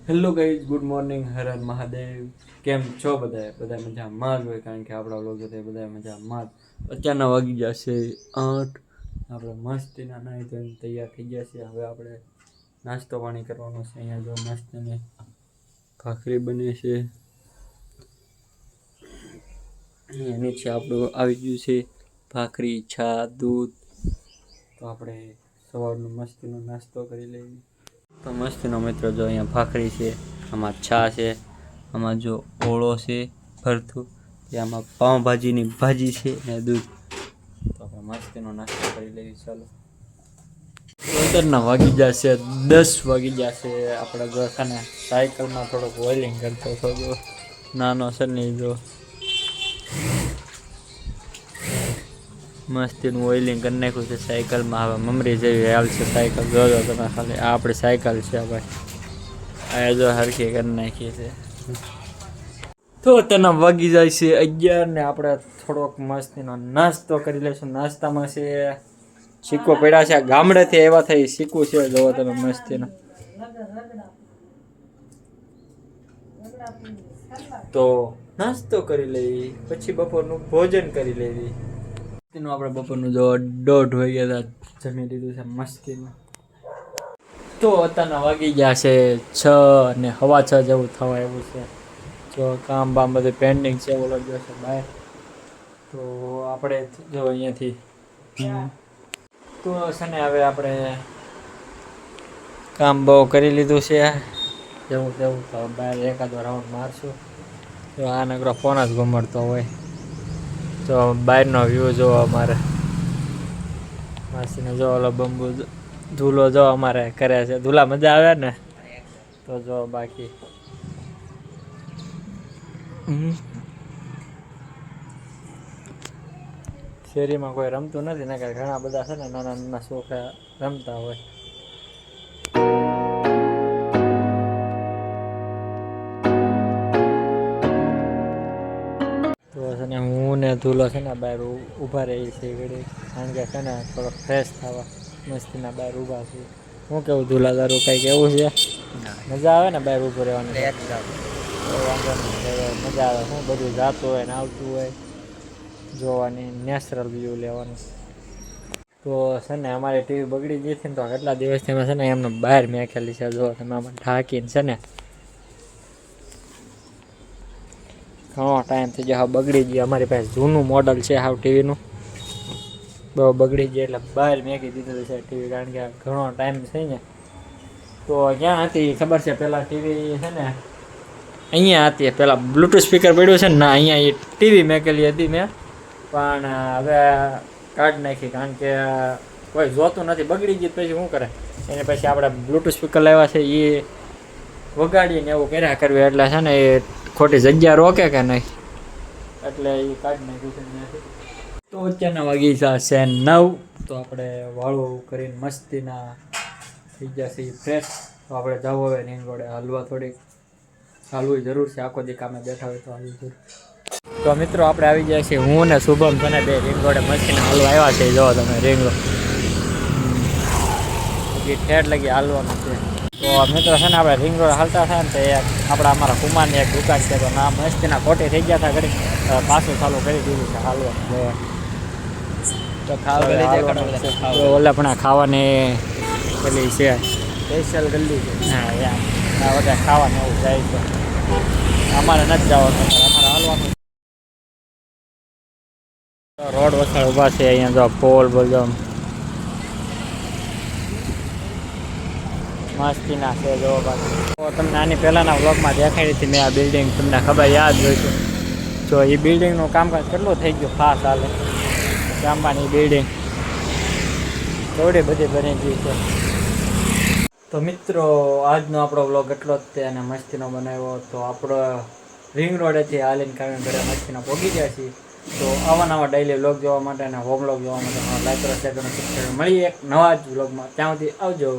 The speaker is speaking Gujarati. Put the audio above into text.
Hello guys, good morning, Har Har Mahadev. કેમ છો બધા મજામાં જ હોય, કારણ કે આપણા લોકો બધા મજામાં જ. અત્યારના વાગી ગયા છે 8. આપણે મસ્તીના નાહી ધોઈને તૈયાર થઈ ગયા છે. હવે આપણે નાસ્તો પાણી કરવાનો છે. અહીંયા જો મસ્તીની ભાખરી બને છે, અહીંયા નીચે આપણું આવી ગયું છે ભાખરી, છા, દૂધ. તો આપણે સવારનો મસ્તીનો નાસ્તો કરી લઈએ. તો મસ્તીનો મિત્રો જો અહીંયા ભાખરી છે, આમાં છા છે, આમાં જો ઓળો છે ભરતું, આમાં પાઉંભાજીની ભાજી છે ને દૂધ. તો આપણે મસ્તીનો નાસ્તો કરી લઈએ. ચાલો, અંદરના વાગી જશે 10 વાગી જશે. આપણે જો છે ને સાયકલમાં થોડુંક ઓઇલિંગ કરતો હતો, જો નાનો છે ને જો મસ્તીનું ઓઇલિંગ કરી નાખ્યું છે સાયકલમાં. હવે મમરી જેવી હાલ છે સાયકલ, જોજો તમે ખાલી. આ આપણી સાયકલ છે ભાઈ, આ જો હરખી કરી નાખી છે. તો તેના વાગી જાય છે 11 ને આપણે થોડોક મસ્તીનો નાસ્તો કરી લઈશું. નાસ્તામાં છે સિક્કો પડ્યા છે, ગામડેથી એવા થઈ સિક્કો છે, જોવો તમે મસ્તીનો. તો નાસ્તો કરી લેવી, પછી બપોરનું ભોજન કરી લેવી. આપણે બપોરનું જો 1:30 વાગ્યા જમી લીધું છે મસ્તીનું. તો અત્યારના વાગી ગયા છે 6 ને 6:15 જેવું થવા એવું છે. જો કામ બામ બધું પેન્ડિંગ છે, ઓલો ગયો છે બહાર. તો આપણે જો અહીંયાથી તો છે ને હવે આપણે કામ બહુ કરી લીધું છે જેવું તેવું. તો બહાર એકાદો રાઉન્ડ મારશું. તો આ નકરો ફોન જ ઘુમાડતો હોય. તો બહારનો વ્યૂ જોવો અમારે માસીને, જો ઓલો બંબુ ધૂલો જો અમારે કરે છે. ધૂલા મજા આવે ને? તો જો બાકી શેરીમાં કોઈ રમતું નથી ને, કે ઘણા બધા છે ને નાના નાના છોકરા રમતા હોય. તો છે ને હું ને ધૂલો છે ને બહાર ઊભા રહી છે ઘડી, કારણ કે છે ને થોડો ફ્રેશ થવા મસ્તીના બહાર ઊભા છે. શું કેવું ધૂલા તારું કંઈક એવું છે? મજા આવે ને બહાર ઊભું રહેવાની? વાંધો નહીં, મજા આવે. શું બધું જાતું હોય ને આવતું હોય, જોવાની, નેચરલ વ્યૂ લેવાનું. તો છે ને અમારી ટીવી બગડી ગઈ હતી ને, તો કેટલા દિવસથી અમે છે ને એમને બહાર મેકેલી છે. જો તમે આમાં ઢાંકીને છે ને ઘણો ટાઈમ થઈ જાય. હા, બગડી ગઈ. અમારી પાસે જૂનું મોડલ છે હાવ ટીવીનું, બહુ બગડી ગઈ એટલે બહાર મેકી દીધું છે ટીવી, કારણ કે ઘણો ટાઈમ છે ને. તો ક્યાં હતી ખબર છે? પહેલાં ટીવી છે ને અહીંયા હતી, પહેલાં બ્લૂટૂથ સ્પીકર પડ્યું છે ને, ના અહીંયા એ ટીવી મેકેલી હતી મેં, પણ હવે કાઢી નાખી, કારણ કે કોઈ જોતું નથી. બગડી ગઈ પછી શું કરે? એને પછી આપણે બ્લૂટૂથ સ્પીકર લાવ્યા છે, એ વગાડીને એવું કર્યા કરવું, એટલે છે ને એ ખોટી જગ્યા રોકે કે નહીં, એટલે એ કાઢી નાખ્યું છે ત્યાંથી. તો અત્યારના વાગી છે 9. તો આપણે વાળું કરીને મસ્તીના થઈ ગયા છે ફ્રેશ. તો આપણે જવું હવે રિંગ રોડે હલવા, થોડીક હાલવું જરૂર છે. આખો દી કામે બેઠા હોય તો હાલવું જરૂર. તો મિત્રો આપણે આવી ગયા છીએ, હું ને શુભમ છે ને બે રિંગ રોડે મસ્તીના હાલવા આવ્યા છે. જો તમે રિંગ રોડ ઠેઠ લગી હાલવાનું છે. તો મિત્રો છે ને આપણે રિંગ રોડ હાલતા થાય ને, તો આપણા અમારા કુમારની એક દુકાન છે, તો ના મસ્તીના ખોટી થઈ ગયા હતા ઘડી, પાછું ચાલુ કરી દીધું છે હાલવાનું. તો ખાવા ઓલા પણ ખાવાની પેલી છે સ્પેશિયલ ગલ્લી છે. હા યાર, બધા ખાવાનું એવું જાય છે. અમારે નથી જવાનું, અમારે હાલવાનું. રોડ વસાડ ઊભા છે અહીંયા, જો પોલ બધો મસ્તીના છે. જો બાકી તો તમને આની પહેલાંના વ્લોગમાં દેખાડી હતી મેં આ બિલ્ડિંગ, તમને ખબર યાદ હોય છે. જો એ બિલ્ડિંગનું કામકાજ કેટલું થઈ ગયું ખાસ હાલે. ગામડાની બિલ્ડિંગ થોડી બધી બની ગઈ છે. તો મિત્રો આજનો આપણો વ્લોગ એટલો જ તે, અને મસ્તીનો બનાવ્યો. તો આપણો રિંગ રોડેથી હાલીને કારણ ઘરે મસ્તીના પહોંચી ગયા છીએ. તો આવા નવા ડેઈલી વ્લોગ જોવા માટે અને હોમ વ્લોગ જોવા માટે લાઈક કરો, શેર કરો, સબસ્ક્રાઈબ. મળીએ એક નવા જ વ્લોગમાં. ત્યાં સુધી આવજો.